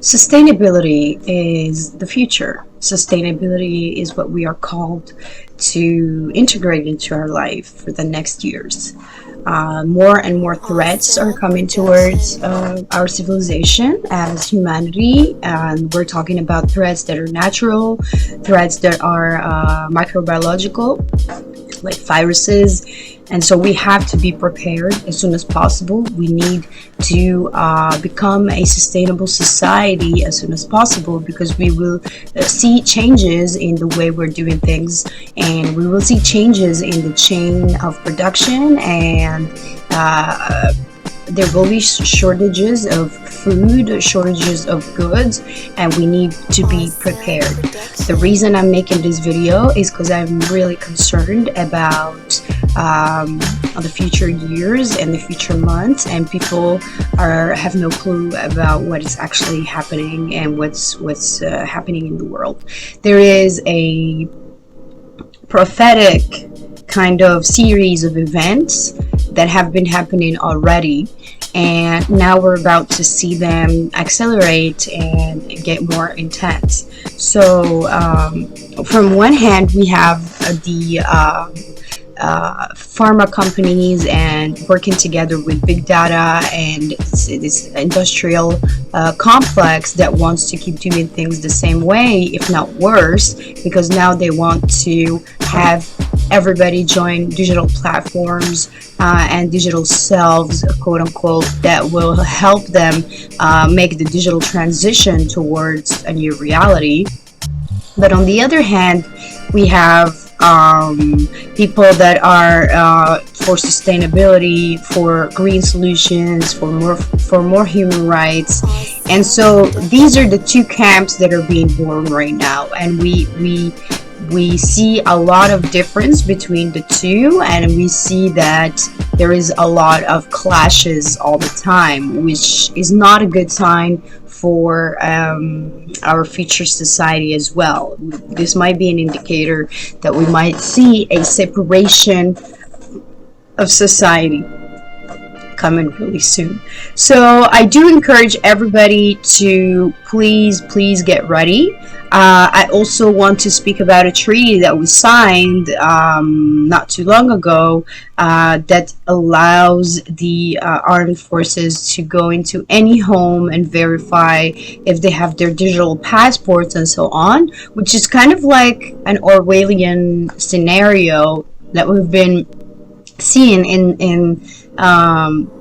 Sustainability is the future. Sustainability is what we are called to integrate into our life for the next years. More and more threats are coming towards our civilization as humanity, and we're talking about threats that are natural, threats that are microbiological, like viruses. And so we have to be prepared as soon as possible. We need to become a sustainable society as soon as possible, because we will see changes in the way we're doing things, and we will see changes in the chain of production, and there will be shortages of food, shortages of goods, and we need to be prepared. The reason I'm making this video is because I'm really concerned about the future years and the future months, and people have no clue about what is actually happening and what's happening in the world. There is a prophetic kind of series of events that have been happening already, and now we're about to see them accelerate and get more intense. So from one hand, we have the pharma companies and working together with big data and this industrial complex that wants to keep doing things the same way, if not worse, because now they want to have everybody join digital platforms and digital selves, quote unquote, that will help them make the digital transition towards a new reality. But on the other hand, we have people that are for sustainability, for green solutions, for more human rights. And so these are the two camps that are being born right now, and we see a lot of difference between the two, and we see that there is a lot of clashes all the time, which is not a good sign for our future society as well. This might be an indicator that we might see a separation of society coming really soon. So I do encourage everybody to please get ready. I also want to speak about a treaty that was signed not too long ago that allows the armed forces to go into any home and verify if they have their digital passports and so on, which is kind of like an Orwellian scenario that we've been seeing in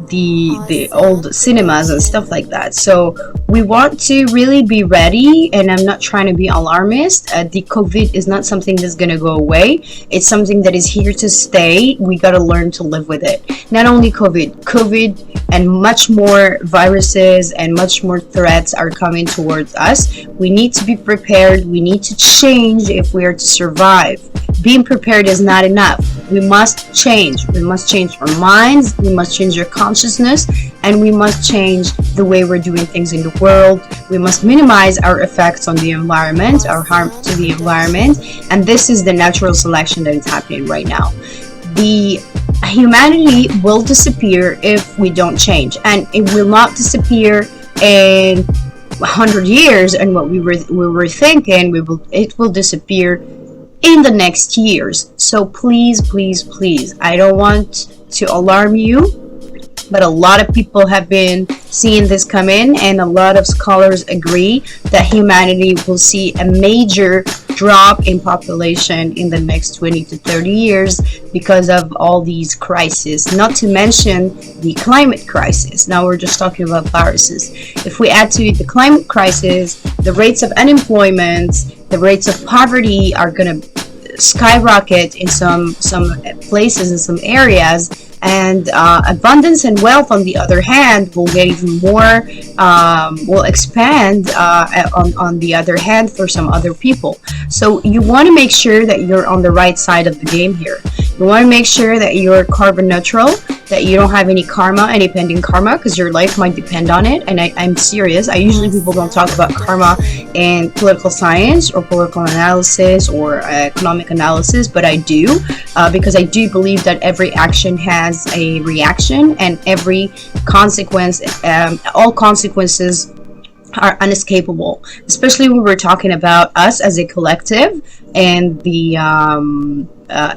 the old cinemas and stuff like that. So we want to really be ready, and I'm not trying to be alarmist. The COVID is not something that's going to go away. It's something that is here to stay. We got to learn to live with it. Not only COVID and much more viruses and much more threats are coming towards us. We need to be prepared. We need to change if we are to survive. Being prepared is not enough. We must change. We must change our minds. We must change our consciousness, and we must change the way we're doing things in the world. We must minimize our effects on the environment, our harm to the environment, and this is the natural selection that is happening right now. The humanity will disappear if we don't change, and it will not disappear in 100 years and what we were thinking. It will disappear in the next years. So please, I don't want to alarm you, but a lot of people have been seeing this come in, and a lot of scholars agree that humanity will see a major drop in population in the next 20 to 30 years because of all these crises, not to mention the climate crisis. Now we're just talking about viruses. If we add to it the climate crisis, the rates of unemployment, the rates of poverty are going to skyrocket in some places, in some areas, and abundance and wealth, on the other hand, will get even more, will expand on the other hand for some other people. So you want to make sure that you're on the right side of the game here. You want to make sure that you're carbon neutral, that you don't have any karma, any pending karma, because your life might depend on it. And I'm serious. People don't talk about karma in political science or political analysis or economic analysis, but I do, because I do believe that every action has a reaction, and every consequence, all consequences are unescapable, especially when we're talking about us as a collective and the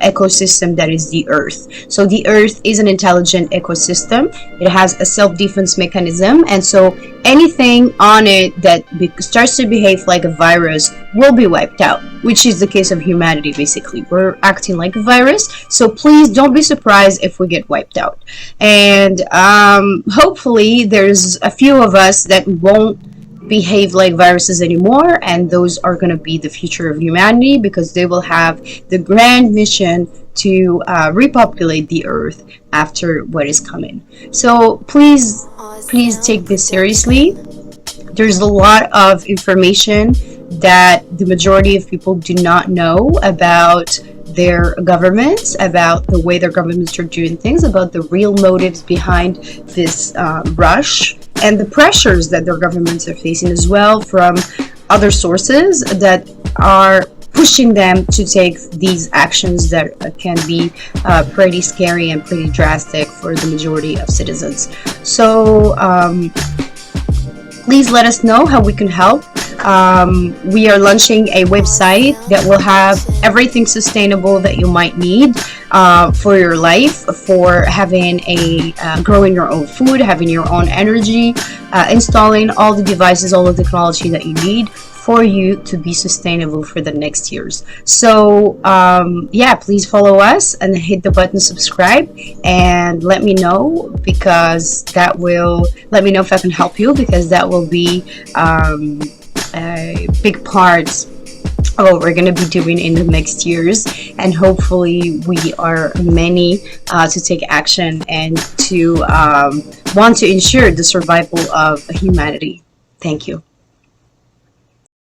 ecosystem that is the earth. So the earth is an intelligent ecosystem. It has a self-defense mechanism, and so anything on it that starts to behave like a virus will be wiped out, which is the case of humanity. Basically, we're acting like a virus, so please don't be surprised if we get wiped out. And hopefully there's a few of us that won't behave like viruses anymore, and those are going to be the future of humanity, because they will have the grand mission to repopulate the earth after what is coming. So please take this seriously. There's a lot of information that the majority of people do not know about their governments, about the way their governments are doing things, about the real motives behind this rush, and the pressures that their governments are facing as well from other sources that are pushing them to take these actions that can be pretty scary and pretty drastic for the majority of citizens. So please let us know how we can help. We are launching a website that will have everything sustainable that you might need for your life, for having a growing your own food, having your own energy, installing all the devices, all the technology that you need for you to be sustainable for the next years. So yeah, please follow us and hit the button subscribe, and let me know, because that will let me know if I can help you, because that will be a big part of what we're going to be doing in the next years. And hopefully we are many to take action and to want to ensure the survival of humanity. Thank you.